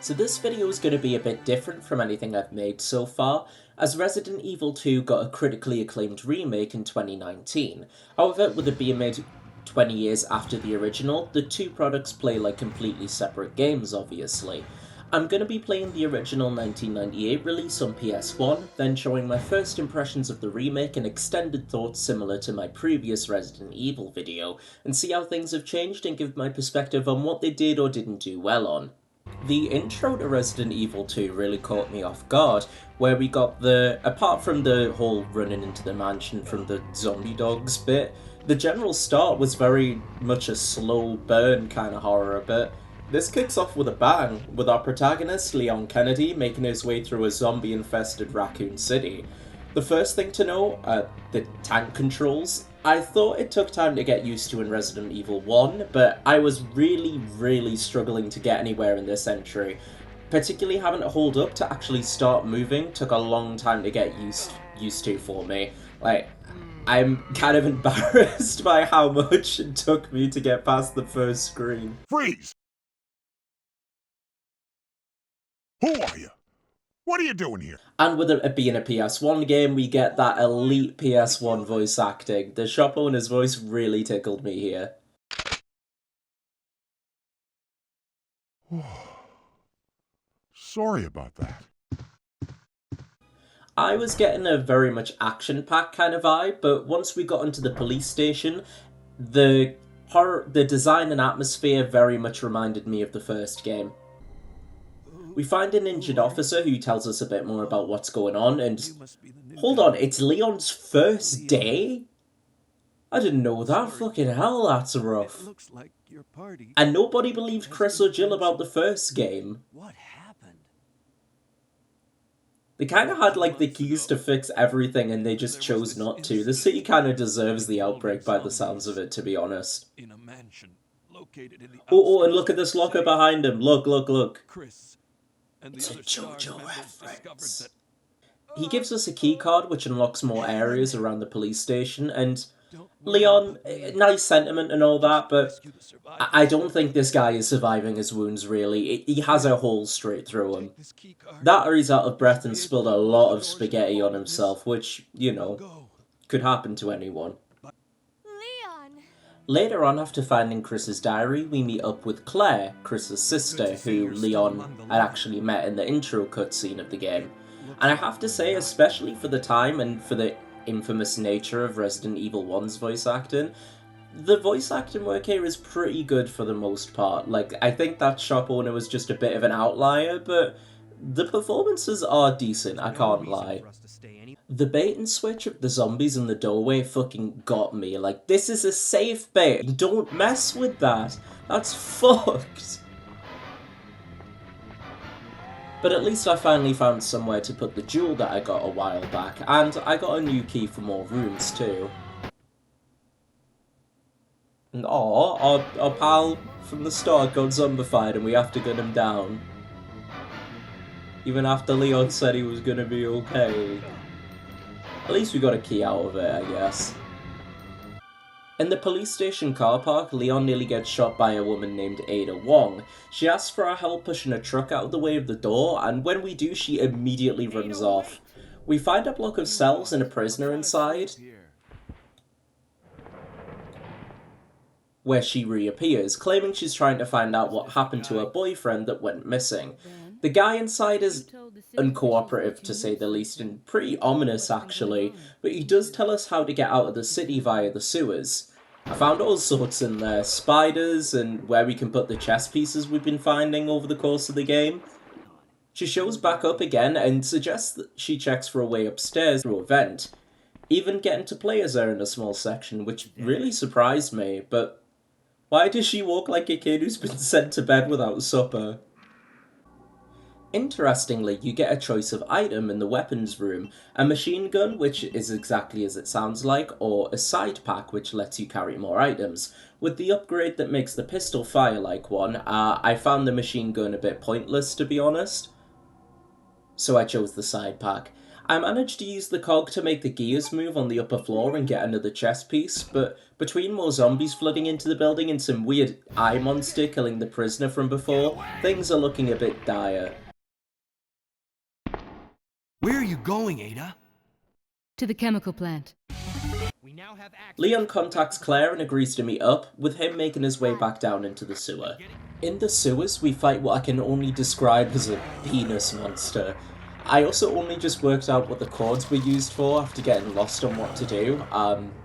So this video is going to be a bit different from anything I've made so far, as Resident Evil 2 got a critically acclaimed remake in 2019. However, with it being made 20 years after the original, the two products play like completely separate games, obviously. I'm going to be playing the original 1998 release on PS1, then showing my first impressions of the remake and extended thoughts similar to my previous Resident Evil video, and see how things have changed and give my perspective on what they did or didn't do well on. The intro to Resident Evil 2 really caught me off guard, where we got apart from the whole running into the mansion from the zombie dogs bit, the general start was very much a slow burn kind of horror, but this kicks off with a bang, with our protagonist, Leon Kennedy, making his way through a zombie-infested Raccoon City. The first thing to know, the tank controls. I thought it took time to get used to in Resident Evil 1, but I was really struggling to get anywhere in this entry. Particularly having to hold up to actually start moving took a long time to get used to for me. Like, I'm kind of embarrassed by how much it took me to get past the first screen. Freeze! Who are you? What are you doing here? And with it being a PS1 game, we get that elite PS1 voice acting. The shop owner's voice really tickled me here. Sorry about that. I was getting a very much action-packed kind of vibe, but once we got into the police station, the design and atmosphere very much reminded me of the first game. We find an injured officer who tells us a bit more about what's going on, and hold on, it's Leon's first day? I didn't know that. Fucking hell, that's rough. And nobody believed Chris or Jill about the first game. What happened? They kind of had like the keys to fix everything and they just chose not to. The city kind of deserves the outbreak by the sounds of it, to be honest. In a mansion located in the Oh, and look at this locker behind him. Look. Chris and It's a other STARS JoJo members discovered reference. that He gives us a key card which unlocks more areas around the police station, and Leon, nice sentiment and all that, but I don't think this guy is surviving his wounds, really. He has a hole straight through him. That or he's out of breath and spilled a lot of spaghetti on himself, which, you know, could happen to anyone. Leon! Later on, after finding Chris's diary, we meet up with Claire, Chris's sister, who Leon had actually met in the intro cutscene of the game. And I have to say, especially for the time and for the infamous nature of Resident Evil 1's voice acting, the voice acting work here is pretty good for the most part. Like, I think that shop owner was just a bit of an outlier, but the performances are decent, I can't lie. The bait and switch of the zombies in the doorway fucking got me. Like, this is a safe bait. Don't mess with that. That's fucked. But at least I finally found somewhere to put the jewel that I got a while back, and I got a new key for more rooms too. And our pal from the start got zombified and we have to gun him down. Even after Leon said he was gonna be okay. At least we got a key out of it, I guess. In the police station car park, Leon nearly gets shot by a woman named Ada Wong. She asks for our help pushing a truck out of the way of the door, and when we do, she immediately runs off. We find a block of cells and a prisoner inside, where she reappears, claiming she's trying to find out what happened to her boyfriend that went missing. The guy inside is uncooperative, to say the least, and pretty ominous actually, but he does tell us how to get out of the city via the sewers. I found all sorts in there, spiders, and where we can put the chess pieces we've been finding over the course of the game. She shows back up again and suggests that she checks for a way upstairs through a vent. Even getting to play as her in a small section, which really surprised me, but why does she walk like a kid who's been sent to bed without supper? Interestingly, you get a choice of item in the weapons room, a machine gun, which is exactly as it sounds like, or a side pack, which lets you carry more items. With the upgrade that makes the pistol fire like one, I found the machine gun a bit pointless, to be honest, so I chose the side pack. I managed to use the cog to make the gears move on the upper floor and get another chest piece, but between more zombies flooding into the building and some weird eye monster killing the prisoner from before, things are looking a bit dire. Where are you going, Ada? To the chemical plant. Leon contacts Claire and agrees to meet up, with him making his way back down into the sewer. In the sewers, we fight what I can only describe as a penis monster. I also only just worked out what the chords were used for after getting lost on what to do,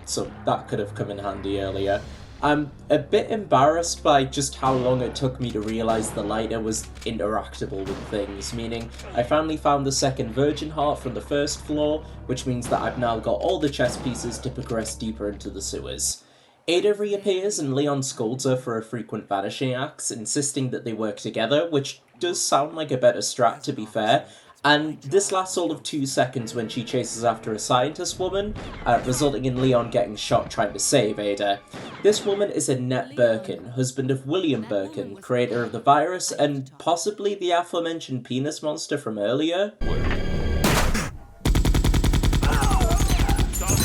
so that could have come in handy earlier. I'm a bit embarrassed by just how long it took me to realise the lighter was interactable with things, meaning I finally found the second virgin heart from the first floor, which means that I've now got all the chess pieces to progress deeper into the sewers. Ada reappears and Leon scolds her for her frequent vanishing acts, insisting that they work together, which does sound like a better strat to be fair, and this lasts all of 2 seconds when she chases after a scientist woman, resulting in Leon getting shot trying to save Ada. This woman is Annette Birkin, husband of William Birkin, creator of the virus and possibly the aforementioned penis monster from earlier. Stop.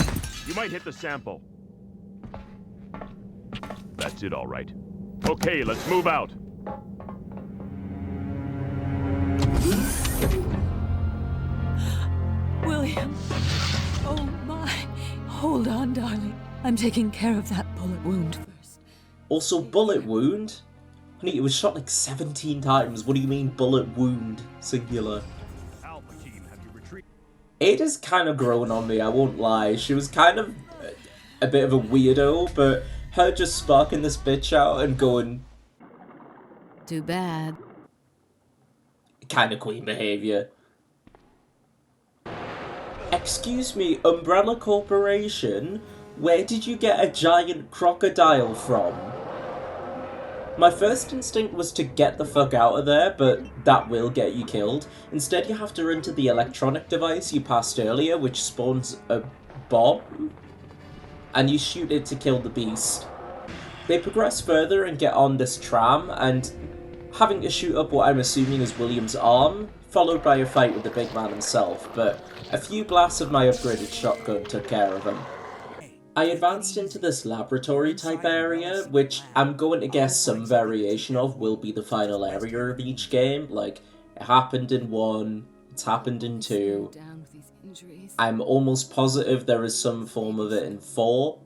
You might hit the sample. That's it, all right. Okay, let's move out. William. Oh my. Hold on, darling. I'm taking care of that bullet wound first. Also, bullet wound? Honey, it was shot like 17 times. What do you mean bullet wound? Singular. Alpha team, have you retrieved? Ada's kind of grown on me, I won't lie. She was kind of a bit of a weirdo, but her just sparking this bitch out and going... Too bad. kind of queen behaviour. Excuse me, Umbrella Corporation? Where did you get a giant crocodile from? My first instinct was to get the fuck out of there, but that will get you killed. Instead, you have to run to the electronic device you passed earlier, which spawns a bomb, and you shoot it to kill the beast. They progress further and get on this tram, and having to shoot up what I'm assuming is William's arm, followed by a fight with the big man himself, but a few blasts of my upgraded shotgun took care of him. I advanced into this laboratory type area, which I'm going to guess some variation of will be the final area of each game. Like, it happened in 1, it's happened in 2. I'm almost positive there is some form of it in 4.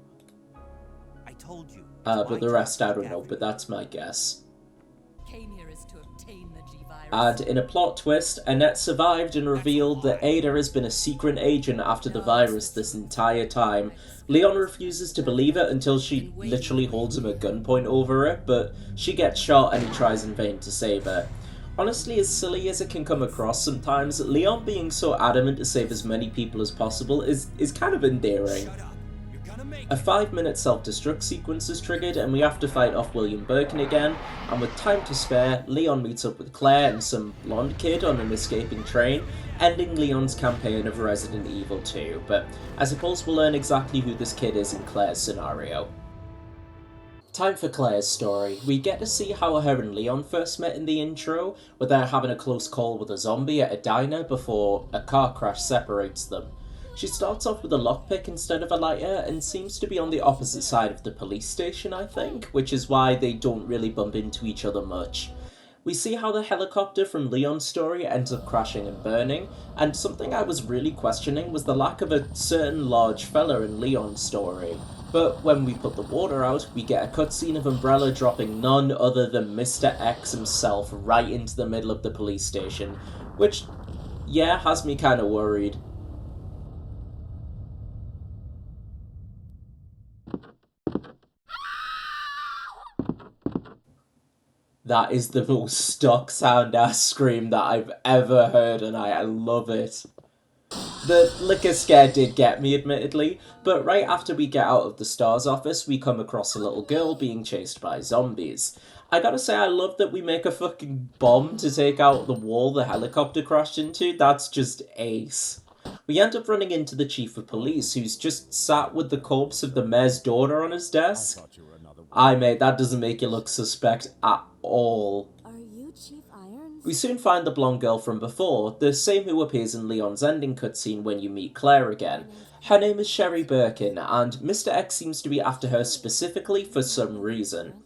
I told you. But the rest I don't know, but that's my guess. And in a plot twist, Annette survived and revealed that Ada has been a secret agent after the virus this entire time. Leon refuses to believe it until she literally holds him at gunpoint over it, but she gets shot and he tries in vain to save her. Honestly, as silly as it can come across sometimes, Leon being so adamant to save as many people as possible is kind of endearing. A 5-minute self-destruct sequence is triggered and we have to fight off William Birkin again, and with time to spare, Leon meets up with Claire and some blonde kid on an escaping train, ending Leon's campaign of Resident Evil 2, but I suppose we'll learn exactly who this kid is in Claire's scenario. Time for Claire's story. We get to see how her and Leon first met in the intro, with her having a close call with a zombie at a diner before a car crash separates them. She starts off with a lockpick instead of a lighter and seems to be on the opposite side of the police station, I think, which is why they don't really bump into each other much. We see how the helicopter from Leon's story ends up crashing and burning, and something I was really questioning was the lack of a certain large fella in Leon's story. But when we put the water out, we get a cutscene of Umbrella dropping none other than Mr. X himself right into the middle of the police station, which, yeah, has me kinda worried. That is the most stock sound ass scream that I've ever heard, and I love it. The liquor scare did get me, admittedly, but right after we get out of the STARS office, we come across a little girl being chased by zombies. I gotta say, I love that we make a fucking bomb to take out the wall the helicopter crashed into. That's just ace. We end up running into the chief of police, who's just sat with the corpse of the mayor's daughter on his desk. Aye, mate, that doesn't make you look suspect at all. Are you Chief Irons? We soon find the blonde girl from before, the same who appears in Leon's ending cutscene when you meet Claire again. Her name is Sherry Birkin, and Mr. X seems to be after her specifically for some reason.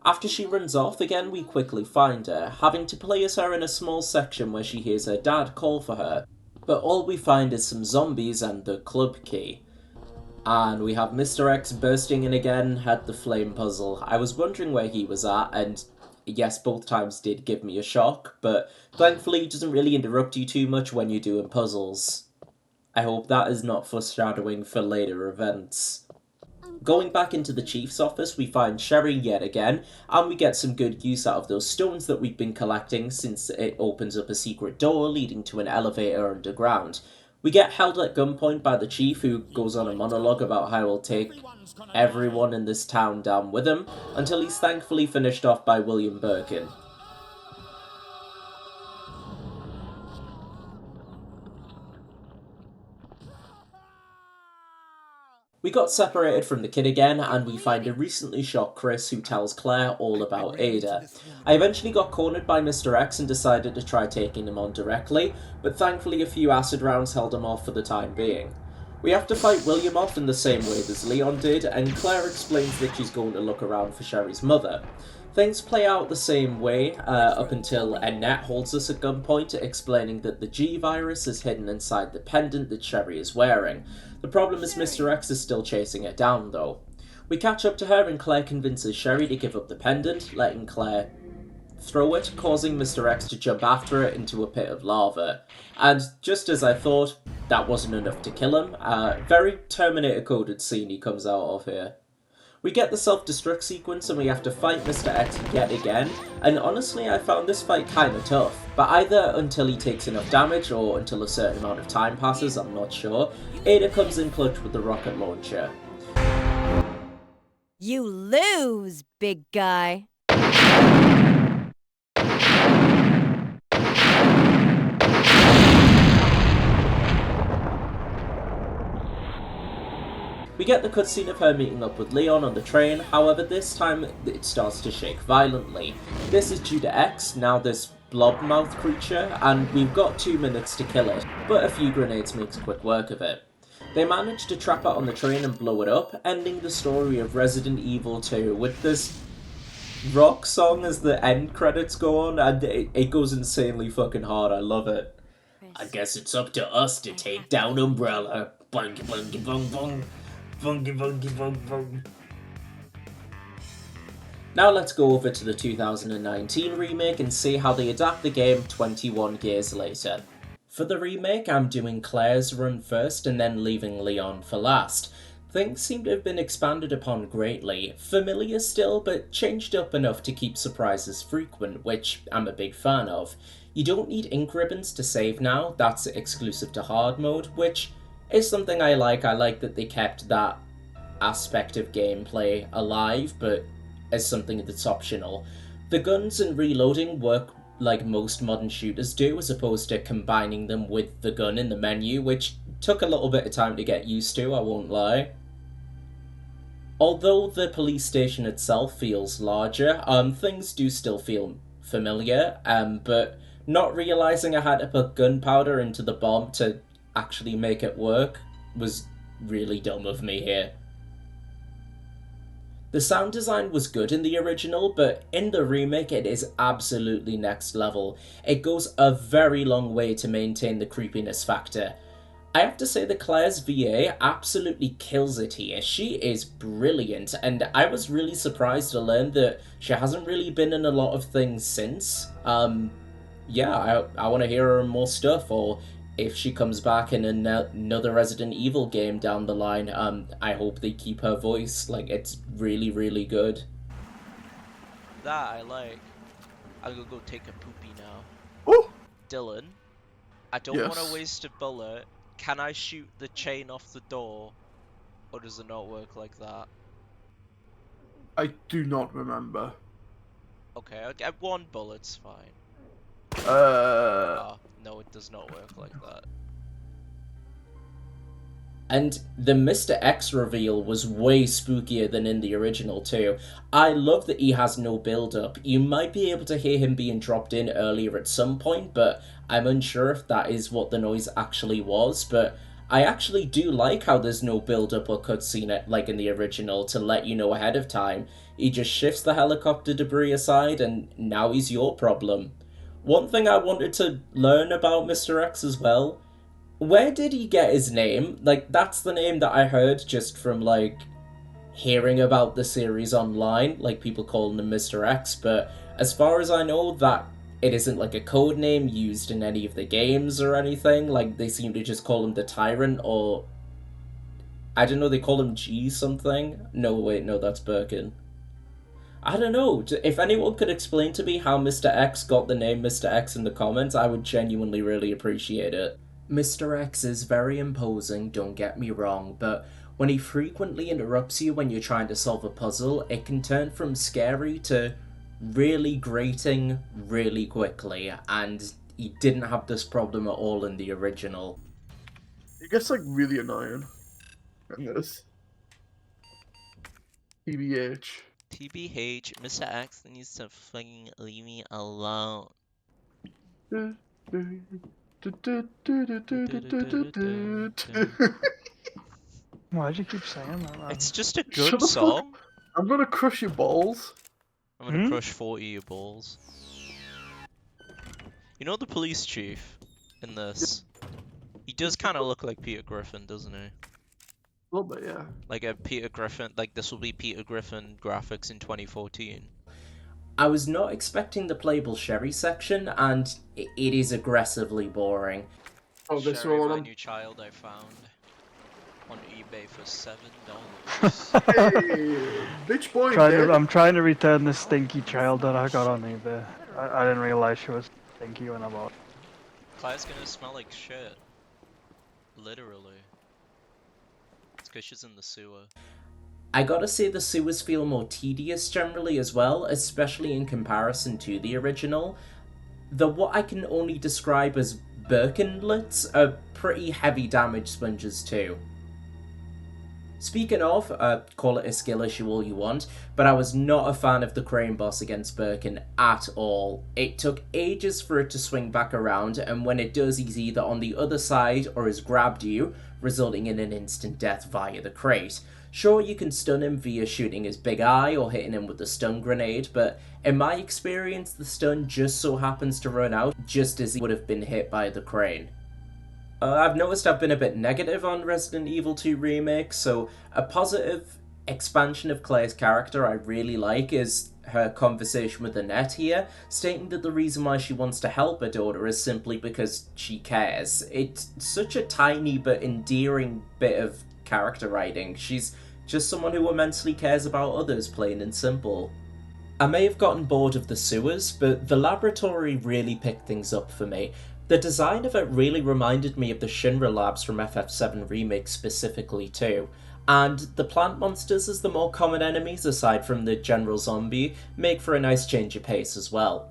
After she runs off again, we quickly find her, having to play as her in a small section where she hears her dad call for her. But all we find is some zombies and the club key. And we have Mr. X bursting in again at the flame puzzle. I was wondering where he was at, and yes, both times did give me a shock, but thankfully it doesn't really interrupt you too much when you're doing puzzles. I hope that is not foreshadowing for later events. Going back into the chief's office, we find Sherry yet again, and we get some good use out of those stones that we've been collecting since it opens up a secret door leading to an elevator underground. We get held at gunpoint by the chief, who goes on a monologue about how he'll take everyone in this town down with him, until he's thankfully finished off by William Birkin. We got separated from the kid again, and we find a recently shot Chris who tells Claire all about Ada. I eventually got cornered by Mr. X and decided to try taking him on directly, but thankfully a few acid rounds held him off for the time being. We have to fight William off in the same way as Leon did, and Claire explains that she's going to look around for Sherry's mother. Things play out the same way up until Annette holds us at gunpoint, explaining that the G-virus is hidden inside the pendant that Sherry is wearing. The problem is Mr. X is still chasing her down, though. We catch up to her and Claire convinces Sherry to give up the pendant, letting Claire throw it, causing Mr. X to jump after it into a pit of lava. And just as I thought, that wasn't enough to kill him. Very Terminator-coded scene he comes out of here. We get the self-destruct sequence and we have to fight Mr. X yet again, and honestly I found this fight kinda tough, but either until he takes enough damage or until a certain amount of time passes, I'm not sure, Ada comes in clutch with the rocket launcher. You lose, big guy. We get the cutscene of her meeting up with Leon on the train, however this time it starts to shake violently. This is due to X, now this blob-mouth creature, and we've got 2 minutes to kill it, but a few grenades makes quick work of it. They manage to trap it on the train and blow it up, ending the story of Resident Evil 2 with this rock song as the end credits go on, and it goes insanely fucking hard, I love it. I guess it's up to us to take down Umbrella. Bungy bungy bung bung. Bungy bungy bung bung. Now let's go over to the 2019 remake and see how they adapt the game 21 years later. For the remake, I'm doing Claire's run first and then leaving Leon for last. Things seem to have been expanded upon greatly, familiar still, but changed up enough to keep surprises frequent, which I'm a big fan of. You don't need ink ribbons to save now, that's exclusive to hard mode, which is something I like. I like that they kept that aspect of gameplay alive, but as something that's optional. The guns and reloading work like most modern shooters do, as opposed to combining them with the gun in the menu, which took a little bit of time to get used to, I won't lie. Although the police station itself feels larger, things do still feel familiar, but not realising I had to put gunpowder into the bomb to actually make it work was really dumb of me here. The sound design was good in the original, but in the remake it is absolutely next level. It goes a very long way to maintain the creepiness factor. I have to say that Claire's VA absolutely kills it here. She is brilliant, and I was really surprised to learn that she hasn't really been in a lot of things since. Yeah, I want to hear her in more stuff, or if she comes back in another Resident Evil game down the line, I hope they keep her voice. Like, it's really, really good. That I like. I'm gonna go take a poopy now. Oh! Dylan, I don't want to waste a bullet. Can I shoot the chain off the door? Or does it not work like that? I do not remember. Okay, I'll get 1 bullet's fine. Uh... No, it does not work like that. And the Mr. X reveal was way spookier than in the original too. I love that he has no build-up. You might be able to hear him being dropped in earlier at some point, but I'm unsure if that is what the noise actually was, but I actually do like how there's no build-up or cutscene like in the original to let you know ahead of time. He just shifts the helicopter debris aside and now he's your problem. One thing I wanted to learn about Mr. X as well, where did he get his name? Like, that's the name that I heard just from, like, hearing about the series online. Like, people calling him Mr. X, but as far as I know, that it isn't, like, a code name used in any of the games or anything. Like, they seem to just call him the Tyrant, or... I don't know, they call him G something? No, wait, no, that's Birkin. I don't know. If anyone could explain to me how Mr. X got the name Mr. X in the comments, I would genuinely really appreciate it. Mr. X is very imposing, don't get me wrong, but when he frequently interrupts you when you're trying to solve a puzzle, it can turn from scary to really grating really quickly, and he didn't have this problem at all in the original. It gets, like, really annoying in this. TBH. TBH, Mr. X needs to fucking leave me alone. Why'd you keep saying that, man? It's just a good Shut the fuck song. I'm gonna crush your balls. I'm gonna crush 40 of your balls. You know the police chief in this? He does kind of look like Peter Griffin, doesn't he? A little bit, yeah. Like a Peter Griffin, like this will be Peter Griffin graphics in 2014. I was not expecting the playable Sherry section, and it is aggressively boring. Oh, this Sherry's one. my new child I found on eBay for $7. Hey, bitch boy. I'm trying to return this stinky child that I got on eBay. I didn't realize she was stinky when I bought. Claire's gonna smell like shit. Literally. It's because she's in the sewer. I gotta say the sewers feel more tedious generally as well, especially in comparison to the original. The what I can only describe as Birkenlets are pretty heavy damage sponges too. Speaking of, call it a skill issue all you want, but I was not a fan of the crane boss against Birkin at all. It took ages for it to swing back around, and when it does, he's either on the other side or has grabbed you, resulting in an instant death via the crate. Sure, you can stun him via shooting his big eye or hitting him with a stun grenade, but in my experience, the stun just so happens to run out just as he would have been hit by the crane. I've noticed I've been a bit negative on Resident Evil 2 Remake, so a positive expansion of Claire's character I really like is her conversation with Annette here, stating that the reason why she wants to help her daughter is simply because she cares. It's such a tiny but endearing bit of character writing. She's just someone who immensely cares about others, plain and simple. I may have gotten bored of the sewers, but the laboratory really picked things up for me. The design of it really reminded me of the Shinra labs from FF7 Remake specifically too, and the plant monsters as the more common enemies aside from the general zombie make for a nice change of pace as well.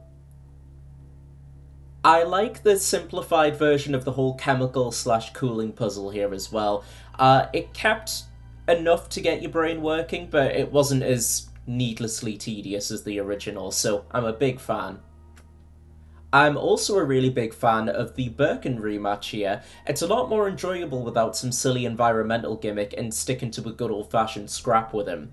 I like the simplified version of the whole chemical/cooling puzzle here as well. It kept enough to get your brain working, but it wasn't as needlessly tedious as the original, so I'm a big fan. I'm also a really big fan of the Birkin rematch here. It's a lot more enjoyable without some silly environmental gimmick and sticking to a good old-fashioned scrap with him.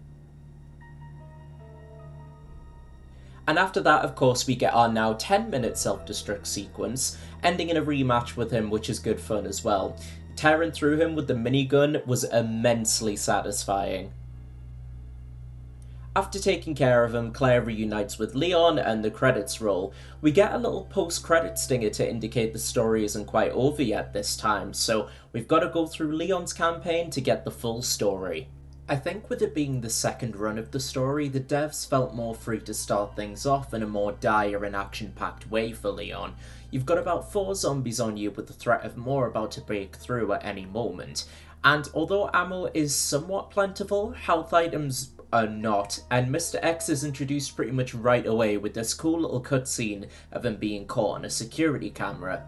And after that, of course, we get our now 10-minute self-destruct sequence, ending in a rematch with him, which is good fun as well. Tearing through him with the minigun was immensely satisfying. After taking care of him, Claire reunites with Leon and the credits roll. We get a little post-credit stinger to indicate the story isn't quite over yet this time, so we've got to go through Leon's campaign to get the full story. I think with it being the second run of the story, the devs felt more free to start things off in a more dire and action-packed way for Leon. You've got about 4 zombies on you with the threat of more about to break through at any moment, and although ammo is somewhat plentiful, health items are not, and Mr. X is introduced pretty much right away with this cool little cutscene of him being caught on a security camera.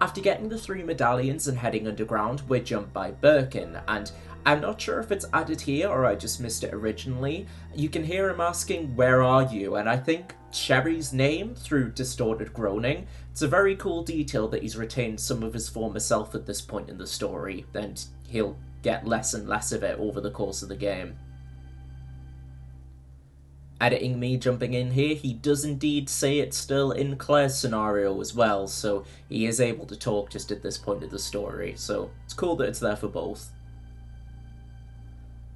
After getting the 3 medallions and heading underground, we're jumped by Birkin, and I'm not sure if it's added here or I just missed it originally. You can hear him asking, "Where are you?" and I think Sherry's name through distorted groaning. It's a very cool detail that he's retained some of his former self at this point in the story, and he'll get less and less of it over the course of the game. Editing me jumping in here, he does indeed say it still in Claire's scenario as well, so he is able to talk just at this point of the story, so it's cool that it's there for both.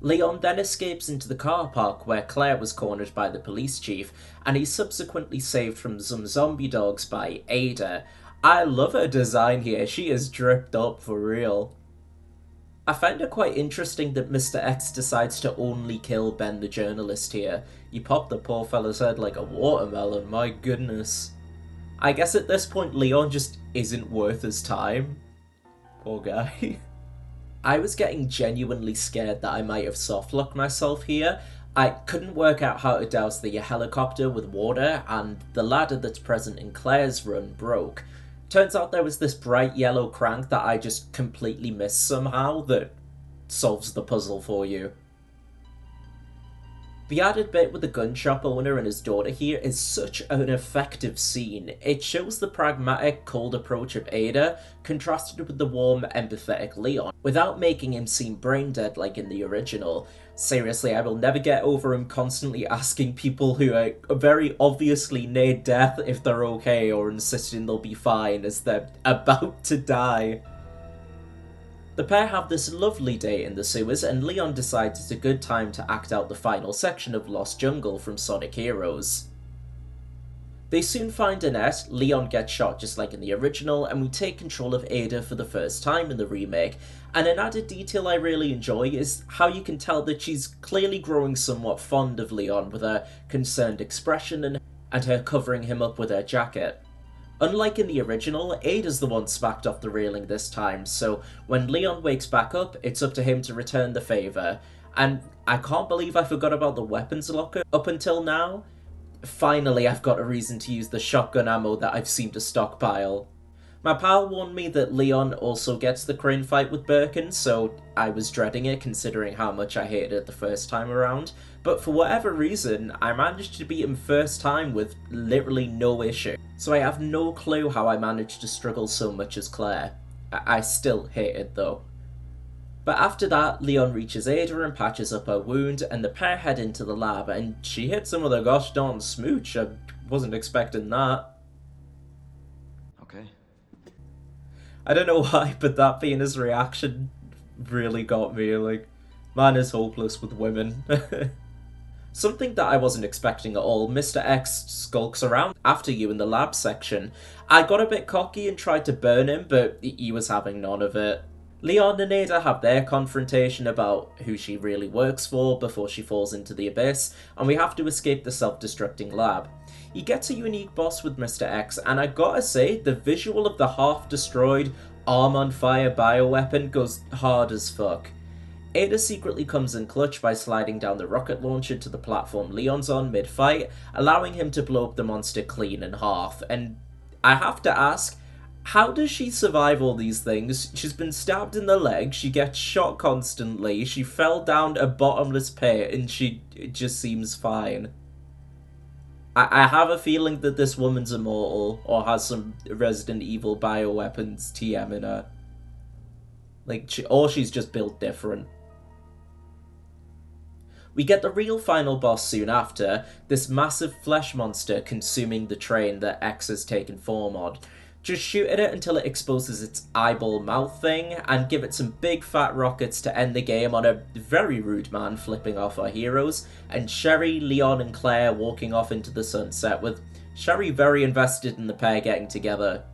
Leon then escapes into the car park where Claire was cornered by the police chief, and he's subsequently saved from some zombie dogs by Ada. I love her design here, she is dripped up for real. I find it quite interesting that Mr. X decides to only kill Ben the journalist here. You pop the poor fella's head like a watermelon, my goodness. I guess at this point Leon just isn't worth his time. Poor guy. I was getting genuinely scared that I might have softlocked myself here. I couldn't work out how to douse the helicopter with water, and the ladder that's present in Claire's run broke. Turns out there was this bright yellow crank that I just completely missed somehow that solves the puzzle for you. The added bit with the gun shop owner and his daughter here is such an effective scene. It shows the pragmatic, cold approach of Ada, contrasted with the warm, empathetic Leon, without making him seem brain dead like in the original. Seriously, I will never get over him constantly asking people who are very obviously near death if they're okay, or insisting they'll be fine as they're about to die. The pair have this lovely day in the sewers, and Leon decides it's a good time to act out the final section of Lost Jungle from Sonic Heroes. They soon find Annette, Leon gets shot just like in the original, and we take control of Ada for the first time in the remake. And an added detail I really enjoy is how you can tell that she's clearly growing somewhat fond of Leon with her concerned expression and her covering him up with her jacket. Unlike in the original, Ada's the one smacked off the railing this time, so when Leon wakes back up, it's up to him to return the favour. And I can't believe I forgot about the weapons locker up until now. Finally, I've got a reason to use the shotgun ammo that I've seemed to stockpile. My pal warned me that Leon also gets the crane fight with Birkin, so I was dreading it considering how much I hated it the first time around, but for whatever reason, I managed to beat him first time with literally no issue. So I have no clue how I managed to struggle so much as Claire. I still hate it though. But after that, Leon reaches Ada and patches up her wound, and the pair head into the lab, and she hits him with a gosh darn smooch. I wasn't expecting that. Okay. I don't know why, but that being his reaction really got me. Like, man is hopeless with women. Something that I wasn't expecting at all, Mr. X skulks around after you in the lab section. I got a bit cocky and tried to burn him, but he was having none of it. Leon and Ada have their confrontation about who she really works for before she falls into the abyss, and we have to escape the self-destructing lab. He gets a unique boss with Mr. X, and I gotta say, the visual of the half-destroyed, arm-on-fire bioweapon goes hard as fuck. Ada secretly comes in clutch by sliding down the rocket launcher to the platform Leon's on mid-fight, allowing him to blow up the monster clean in half, and I have to ask, how does she survive all these things? She's been stabbed in the leg, she gets shot constantly, she fell down a bottomless pit, and she just seems fine. I have a feeling that this woman's immortal, or has some Resident Evil bioweapons TM in her. Like, or she's just built different. We get the real final boss soon after, this massive flesh monster consuming the train that X has taken form on. Just shoot at it until it exposes its eyeball mouth thing, and give it some big fat rockets to end the game on a very rude man flipping off our heroes, and Sherry, Leon and Claire walking off into the sunset, with Sherry very invested in the pair getting together.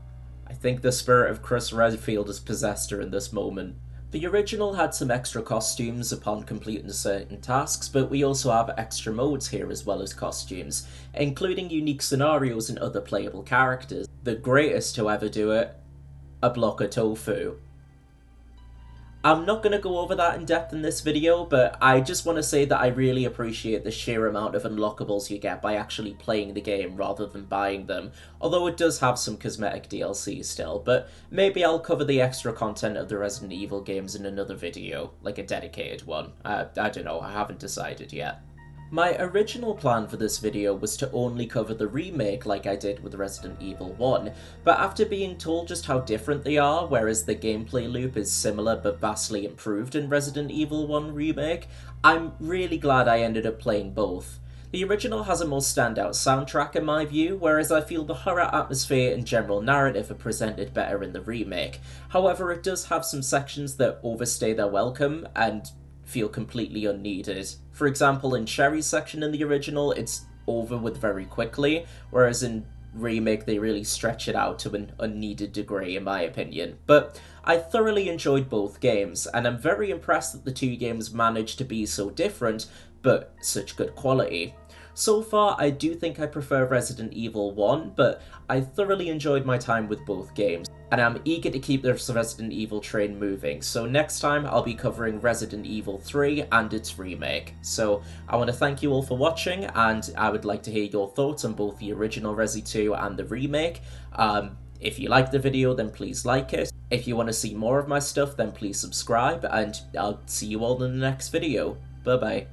I think the spirit of Chris Redfield has possessed her in this moment. The original had some extra costumes upon completing certain tasks, but we also have extra modes here as well as costumes, including unique scenarios and other playable characters. The greatest to ever do it, a block of tofu. I'm not going to go over that in depth in this video, but I just want to say that I really appreciate the sheer amount of unlockables you get by actually playing the game rather than buying them, although it does have some cosmetic DLC still, but maybe I'll cover the extra content of the Resident Evil games in another video, like a dedicated one. I don't know, I haven't decided yet. My original plan for this video was to only cover the remake like I did with Resident Evil 1, but after being told just how different they are, whereas the gameplay loop is similar but vastly improved in Resident Evil 1 Remake, I'm really glad I ended up playing both. The original has a more standout soundtrack in my view, whereas I feel the horror atmosphere and general narrative are presented better in the remake. However, it does have some sections that overstay their welcome and feel completely unneeded. For example, in Sherry's section in the original, it's over with very quickly, whereas in Remake they really stretch it out to an unneeded degree in my opinion. But I thoroughly enjoyed both games, and I'm very impressed that the two games managed to be so different, but such good quality. So far, I do think I prefer Resident Evil 1, but I thoroughly enjoyed my time with both games, and I'm eager to keep this Resident Evil train moving, so next time I'll be covering Resident Evil 3 and its remake. So I want to thank you all for watching, and I would like to hear your thoughts on both the original Resi 2 and the remake. If you liked the video, then please like it. If you want to see more of my stuff, then please subscribe, and I'll see you all in the next video. Bye bye.